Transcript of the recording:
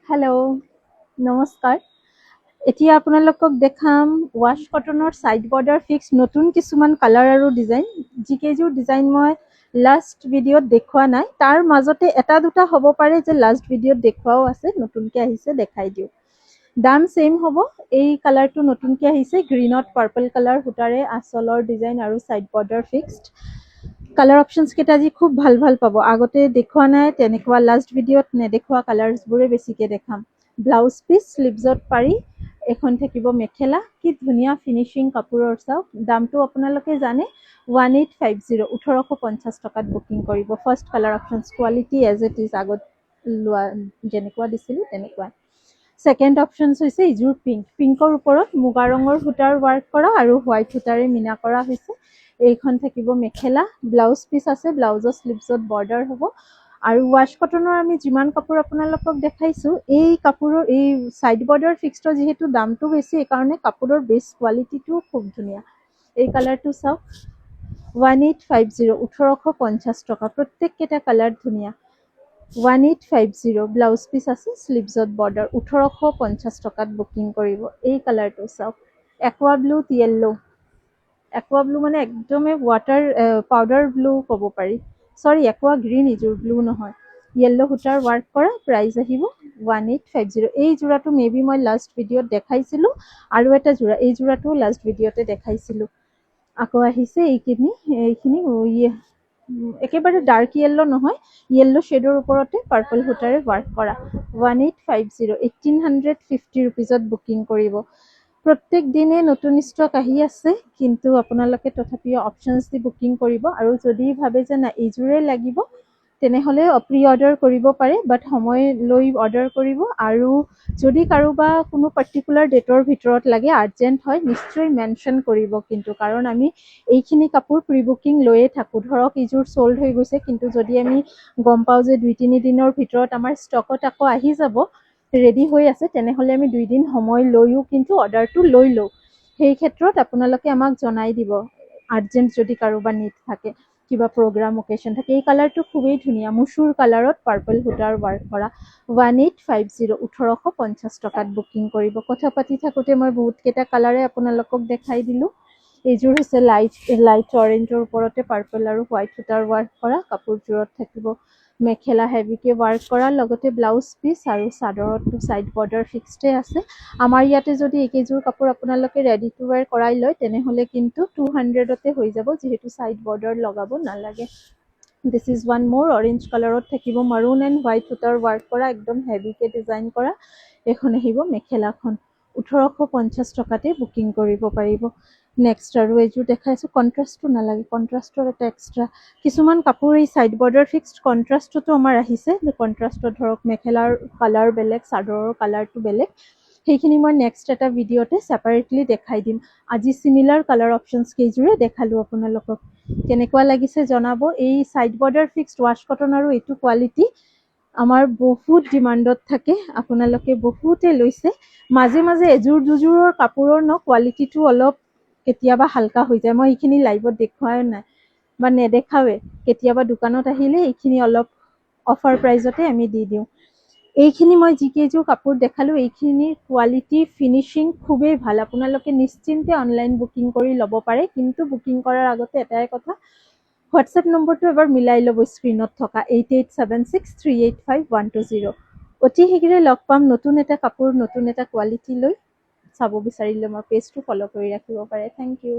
Hello' নমস্কাৰ। এতিয়া আপোনালোকক দেখাম ৱাছ কটনৰ ছাইড বৰ্ডাৰ ফিক্স নতুন কিছুমান কালাৰ আৰু ডিজাইন। যিকেইযোৰ ডিজাইন মই লাষ্ট ভিডিঅ'ত দেখুওৱা নাই, তাৰ মাজতে এটা দুটা হ'ব পাৰে যে লাষ্ট ভিডিঅ'ত দেখুৱাও আছে, নতুনকৈ আহিছে, দেখাই দিওঁ। দাম ছেইম হ'ব। এই কালাৰটো নতুনকৈ আহিছে, গ্ৰীণত পাৰ্পল কালাৰ সূতাৰে আঁচলৰ ডিজাইন আৰু side border fixed. Colour options কেইটা আজি খুব ভাল ভাল পাব। আগতে দেখুওৱা নাই তেনেকুৱা, লাষ্ট ভিডিঅ'ত নেদেখুওৱা কালাৰ্ছবোৰে বেছিকৈ দেখাম। ব্লাউজ পিচ স্লিভছত পাৰি, এখন থাকিব মেখেলা। কি ধুনীয়া ফিনিচিং কাপোৰৰ চাওক। দামটো আপোনালোকে জানে, 1850, 1850 টকাত বুকিং কৰিব। First colour options, quality as it is, আগত লোৱা যেনেকুৱা দিছিলোঁ তেনেকুৱা। ছেকেণ্ড অপশ্যনছ হৈছে এইযোৰ পিংকৰ ওপৰত মুগা ৰঙৰ সূতাৰ ৱাৰ্ক কৰা আৰু হোৱাইট সূতাৰে মীনা কৰা হৈছে। এইখন থাকিব মেখেলা, ব্লাউজ পিচ আছে, ব্লাউজৰ স্লিভছত বৰ্ডাৰ হ'ব। আৰু ৱাছ কটনৰ আমি যিমান কাপোৰ আপোনালোকক দেখাইছোঁ, এই কাপোৰৰ এই ছাইড বৰ্ডাৰ ফিক্সডৰ যিহেতু দামটো বেছি, সেইকাৰণে কাপোৰৰ বেছ কোৱালিটিটোও খুব ধুনীয়া। এই কালাৰটো চাওক, 1850, 1850 টকা। প্ৰত্যেককেইটা কালাৰ ধুনীয়া। 1850, ব্লাউজ পিচ আছে, স্লিভছত বৰ্ডাৰ, 1850 টকাত বুকিং কৰিব। এই কালাৰটো চাওক, একুৱা ব্লুত য়েল্ল'। একুৱা ব্লু মানে একদমেই ৱাটাৰ পাউডাৰ ব্লু ক'ব পাৰি। চৰি, একুৱা গ্ৰীণ, এইযোৰ ব্লু নহয়। য়েল্ল' সূতাৰ ৱাৰ্ক কৰা, প্ৰাইচ আহিব 1850। এই যোৰাটো মে বি মই লাষ্ট ভিডিঅ'ত দেখাইছিলোঁ, আৰু এটা যোৰা, এই যোৰাটো লাষ্ট ভিডিঅ'তে দেখাইছিলোঁ। আকৌ আহিছে এইখিনি একেবাৰে ডাৰ্ক য়েল্ল' নহয়, য়েল্ল' শ্বেডৰ ওপৰতে পাৰ্পল সূতাৰে ৱাৰ্ক কৰা। 1850, 1850 ৰুপিজত বুকিং কৰিব। প্ৰত্যেক দিনে নতুন ষ্টক আহি আছে, কিন্তু আপোনালোকে তথাপিও অপশ্যনছ দি বুকিং কৰিব। আৰু যদি ভাবে যে না এইযোৰে লাগিব, তেনেহ'লে প্ৰি অৰ্ডাৰ কৰিব পাৰে, বাট সময় লৈ অৰ্ডাৰ কৰিব। আৰু যদি কাৰোবা কোনো পাৰ্টিকুলাৰ ডেটৰ ভিতৰত লাগে, আৰ্জেণ্ট হয়, নিশ্চয় মেনশ্যন কৰিব কিন্তু, কাৰণ আমি এইখিনি কাপোৰ প্ৰি বুকিং লৈয়ে থাকোঁ। ধৰক এইযোৰ চ'ল্ড হৈ গৈছে, কিন্তু যদি আমি গম পাওঁ যে 2-3 দিনৰ ভিতৰত আমাৰ ষ্টকত আকৌ আহি যাব, ৰেডি হৈ আছে, তেনেহ'লে আমি 2 দিন সময় লৈও কিন্তু অৰ্ডাৰটো লৈ লওঁ। সেই ক্ষেত্ৰত আপোনালোকে আমাক জনাই দিব, আৰ্জেণ্ট যদি কাৰোবাৰ নিড থাকে, কিবা প্ৰগ্ৰাম অকেশ্যন থাকে। এই কালাৰটো খুবেই ধুনীয়া, মচুৰ কালাৰত পাৰ্পল সূতাৰ ৱাৰ্ক কৰা। 1850, 1850 টকাত বুকিং কৰিব। কথা পাতি থাকোঁতে মই বহুতকেইটা কালাৰে আপোনালোকক দেখাই দিলোঁ। এইযোৰ হৈছে লাইট অৰেঞ্জৰ ওপৰতে পাৰ্পল আৰু হোৱাইট সূতাৰ ৱাৰ্ক কৰা। কাপোৰযোৰত থাকিব মেখেলা হেভিকে ৱাৰ্ক কৰা, লগতে ব্লাউজ পিচ আৰু চাদৰতো ছাইড বৰ্ডাৰ ফিক্সডে আছে। আমাৰ ইয়াতে যদি এইকেইযোৰ কাপোৰ আপোনালোকে ৰেডি টু ৱেৰ কৰাই লয়, তেনেহ'লে কিন্তু 200তে হৈ যাব, যিহেতু ছাইড বৰ্ডাৰ লগাব নালাগে। দিছ ইজ ওৱান মোৰ, অৰেঞ্জ কালাৰত থাকিব মাৰুন এণ্ড হোৱাইট সূতাৰ ৱাৰ্ক কৰা, একদম হেভিকে ডিজাইন কৰা। এইখন আহিব মেখেলাখন, 1850 টকাতে বুকিং কৰিব পাৰিব। নেক্সট আৰু এইযোৰ দেখাইছোঁ, কণ্ট্ৰাষ্টটো নালাগে, কণ্ট্ৰাষ্টৰ এটা এক্সট্ৰা কিছুমান কাপোৰ এই ছাইড বৰ্ডাৰ ফিক্সড কণ্ট্ৰাষ্টতো আমাৰ আহিছে। কণ্ট্ৰাষ্টত ধৰক মেখেলাৰ কালাৰ বেলেগ, চাদৰৰ কালাৰটো বেলেগ। সেইখিনি মই নেক্সট এটা ভিডিঅ'তে ছেপাৰেটলি দেখাই দিম। আজি চিমিলাৰ কালাৰ অপশ্যনছ কেইযোৰে দেখালোঁ আপোনালোকক। কেনেকুৱা লাগিছে জনাব। এই side border fixed wash cotton আৰু এইটো কোৱালিটি আমাৰ বহুত ডিমাণ্ডত থাকে, আপোনালোকে বহুতে লৈছে। মাজে মাজে এযোৰ দুযোৰৰ কাপোৰৰ কোৱালিটিটো অলপ কেতিয়াবা হালকা হৈ যায়। মই এইখিনি লাইভত দেখুৱাই নাই বা নেদেখাওৱে। কেতিয়াবা দোকানত আহিলে এইখিনি অলপ অফাৰ প্ৰাইজতে আমি দি দিওঁ। এইখিনি মই যিকেইযোৰ কাপোৰ দেখালোঁ, এইখিনিৰ কোৱালিটি ফিনিচিং খুবেই ভাল। আপোনালোকে নিশ্চিন্তে অনলাইন বুকিং কৰি ল'ব পাৰে, কিন্তু বুকিং কৰাৰ আগতে এটাই কথা, হোৱাটছএপ নম্বৰটো এবাৰ মিলাই ল'ব, স্ক্ৰীণত থকা 8876385120। অতি শীঘ্ৰে লগ পাম নতুন এটা কাপোৰ, নতুন এটা কোৱালিটি লৈ। চাব বিচাৰিলে মোৰ পেজটো ফ'ল' কৰি ৰাখিব পাৰে। Thank U.